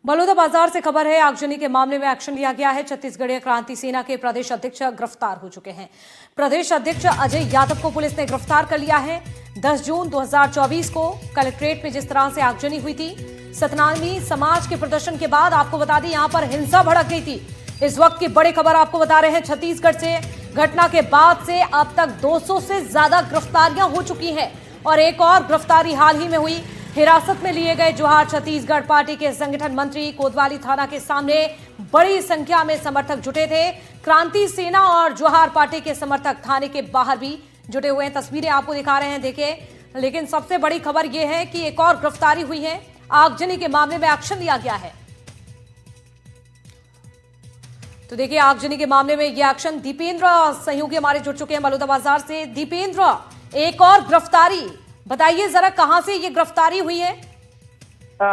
बलौदाबाजार से खबर है। आगजनी के मामले में एक्शन लिया गया है। छत्तीसगढ़ीय क्रांति सेना के प्रदेश अध्यक्ष गिरफ्तार हो चुके हैं। प्रदेश अध्यक्ष अजय यादव को पुलिस ने गिरफ्तार कर लिया है। 10 जून 2024 को कलेक्ट्रेट में जिस तरह से आगजनी हुई थी, सतनामी समाज के प्रदर्शन के बाद आपको बता दें यहां पर हिंसा भड़क गई थी। इस वक्त की बड़ी खबर आपको बता रहे हैं छत्तीसगढ़ से। घटना के बाद से अब तक 200 से ज्यादा गिरफ्तारियां हो चुकी हैं और एक और गिरफ्तारी हाल ही में हुई। हिरासत में लिए गए जोहार छत्तीसगढ़ पार्टी के संगठन मंत्री कोतवाली थाना के सामने बड़ी संख्या में समर्थक जुटे थे। क्रांति सेना और जोहार पार्टी के समर्थक थाने के बाहर भी जुटे हुए हैं। तस्वीरें आपको दिखा रहे हैं, देखिए। लेकिन सबसे बड़ी खबर यह है कि एक और गिरफ्तारी हुई है। आगजनी के मामले में एक्शन लिया गया है। तो देखिए, आगजनी के मामले में यह एक्शन। दीपेंद्र सहयोगी हमारे जुड़ चुके हैं बलौदाबाजार से। दीपेंद्र, एक और गिरफ्तारी, बताइए जरा कहां से ये गिरफ्तारी हुई है?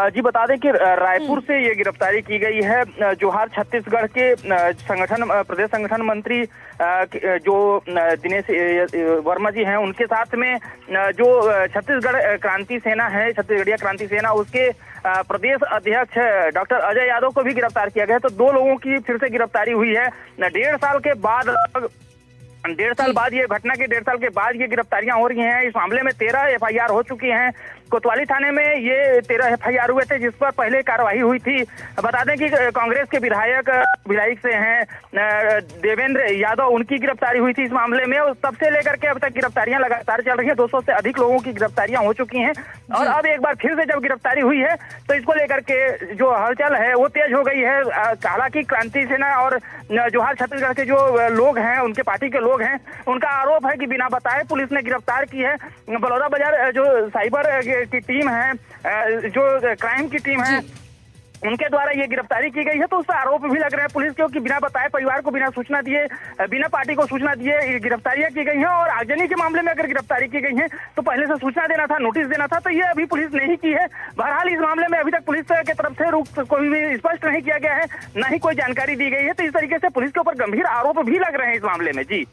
जी बता दें कि रायपुर से ये गिरफ्तारी की गई है। जोहार छत्तीसगढ़ के प्रदेश संगठन मंत्री जो दिनेश वर्मा जी हैं, उनके साथ में जो छत्तीसगढ़ क्रांति सेना है, छत्तीसगढ़ीय क्रांति सेना, उसके प्रदेश अध्यक्ष डॉक्टर अजय यादव को भी गिरफ्तार किया गया है। तो दो लोगों की फिर से गिरफ्तारी हुई है। 1.5 साल के बाद, 1.5 साल बाद, ये घटना के 1.5 साल के बाद ये गिरफ्तारियां हो रही हैं। इस मामले में 13 FIR हो चुकी हैं। कोतवाली थाने में ये 13 FIR हुए थे, जिस पर पहले कार्रवाई हुई थी। बता दें कि कांग्रेस के विधायक से हैं देवेंद्र यादव, उनकी गिरफ्तारी हुई थी इस मामले में। तब से लेकर के अब तक गिरफ्तारियां लगातार चल रही हैं। 200 से अधिक लोगों की गिरफ्तारियां हो चुकी हैं और अब एक बार फिर से जब गिरफ्तारी हुई है तो इसको लेकर के जो हलचल है वो तेज हो गई है। हालांकि क्रांति सेना और जोहार छत्तीसगढ़ के जो लोग हैं, उनके पार्टी के लोग हैं, उनका आरोप है कि बिना बताए पुलिस ने गिरफ्तार की है। बलौदाबाजार जो साइबर की टीम है, जो क्राइम की टीम है, उनके द्वारा ये गिरफ्तारी की गई है। तो उस पर आरोप भी लग रहे हैं पुलिस के कि बिना बताए, परिवार को बिना सूचना दिए, बिना पार्टी को सूचना दिए गिरफ्तारियां की गई हैं। और आगजनी के मामले में अगर गिरफ्तारी की गई है तो पहले से सूचना देना था, नोटिस देना था, तो ये अभी पुलिस नहीं की है। बहरहाल इस मामले में अभी तक पुलिस की तरफ से कोई भी स्पष्ट नहीं किया गया है, न ही कोई जानकारी दी गई है। तो इस तरीके से पुलिस के ऊपर गंभीर आरोप भी लग रहे हैं इस मामले में। जी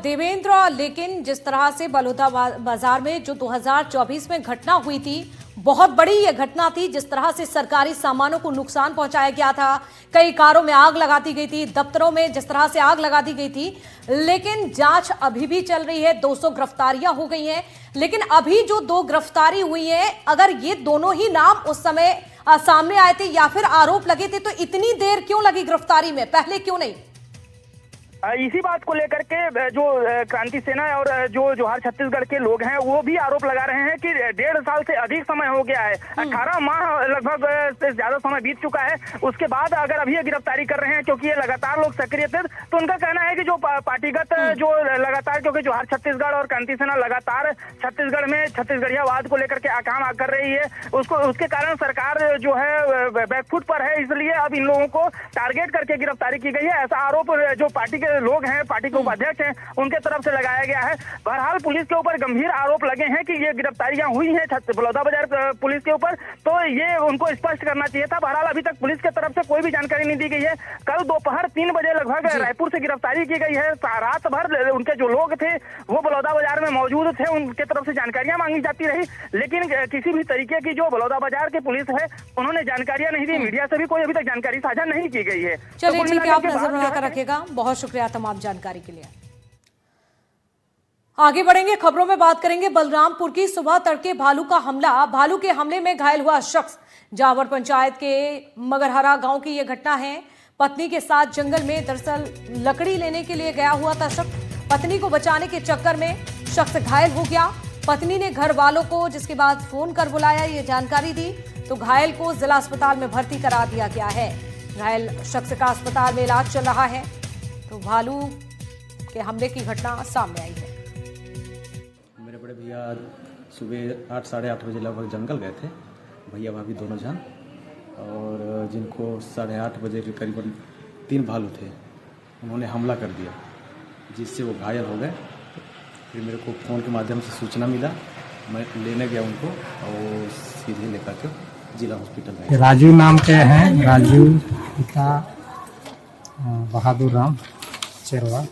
देवेंद्र, लेकिन जिस तरह से बलौदाबाजार में जो 2024 में घटना हुई थी, बहुत बड़ी यह घटना थी। जिस तरह से सरकारी सामानों को नुकसान पहुंचाया गया था, कई कारों में आग लगा दी गई थी, दफ्तरों में जिस तरह से आग लगा दी गई थी, लेकिन जांच अभी भी चल रही है। 200 गिरफ्तारियां हो गई हैं, लेकिन अभी जो 2 गिरफ्तारी हुई है, अगर ये दोनों ही नाम उस समय सामने आए थे या फिर आरोप लगे थे, तो इतनी देर क्यों लगी गिरफ्तारी में, पहले क्यों नहीं? इसी बात को लेकर के जो क्रांति सेना और जो जोहार छत्तीसगढ़ के लोग हैं वो भी आरोप लगा रहे हैं कि 1.5 साल से अधिक समय हो गया है। 18 माह लगभग से ज्यादा समय बीत चुका है। उसके बाद अगर अभी ये गिरफ्तारी कर रहे हैं, क्योंकि ये लगातार लोग सक्रिय थे, तो उनका कहना है कि जो पार्टीगत जो लगातार, क्योंकि जोहार छत्तीसगढ़ और क्रांति सेना लगातार छत्तीसगढ़ में छत्तीसगढ़ियावाद को लेकर के काम कर रही है, उसके कारण सरकार जो है बैकफुट पर है। इसलिए अब इन लोगों को टारगेट करके गिरफ्तारी की गई है। ऐसा आरोप जो पार्टी के लोग हैं, पार्टी के उपाध्यक्ष हैं, उनके तरफ से लगाया गया है। बहरहाल पुलिस के ऊपर गंभीर आरोप लगे हैं कि ये गिरफ्तारियां हुई हैं बलौदाबाजार पुलिस के ऊपर, तो ये उनको स्पष्ट करना चाहिए था। बहरहाल अभी तक पुलिस की तरफ से कोई भी जानकारी नहीं दी गई है। कल दोपहर 3 बजे लगभग रायपुर से गिरफ्तारी की गई है। रात भर उनके जो लोग थे वो बलौदाबाजार में मौजूद थे, उनके तरफ से जानकारियां मांगी जाती रही, लेकिन किसी भी तरीके की जो बलौदाबाजार की पुलिस है उन्होंने जानकारियां नहीं दी। मीडिया से भी कोई अभी तक जानकारी साझा नहीं की गई है। चलिए ठीक है, आप नजर बनाकर रखिएगा। बहुत शुक्रिया तमाम जानकारी के लिए। आगे बढ़ेंगे, खबरों में बात करेंगे बलरामपुर की। सुबह तड़के भालू का हमला, भालू के हमले में घायल हुआ शख्स। जावर पंचायत के मगरहरा गांव की यह घटना है। पत्नी के साथ जंगल में दरअसल लकड़ी लेने के लिए गया हुआ था शख्स। पत्नी को बचाने के चक्कर में शख्स घायल हो गया। पत्नी ने घर वालों को जिसके बाद फोन कर बुलाया, ये जानकारी दी, तो घायल को जिला अस्पताल में भर्ती करा दिया गया है। घायल शख्स का अस्पताल में इलाज चल रहा है। तो भालू के हमले की घटना सामने आई है। मेरे बड़े भैया सुबह 8 साढ़े 8 बजे लगभग जंगल गए थे, भैया भाभी दोनों जन, और जिनको 8:30 बजे के करीबन 3 भालू थे, उन्होंने हमला कर दिया, जिससे वो घायल हो गए। फिर मेरे को फ़ोन के माध्यम से सूचना मिला, मैं लेने गया उनको और सीधे लेकर के जिला हॉस्पिटल में। राजू नाम के हैं, राजू पिता बहादुर राम चेरवा।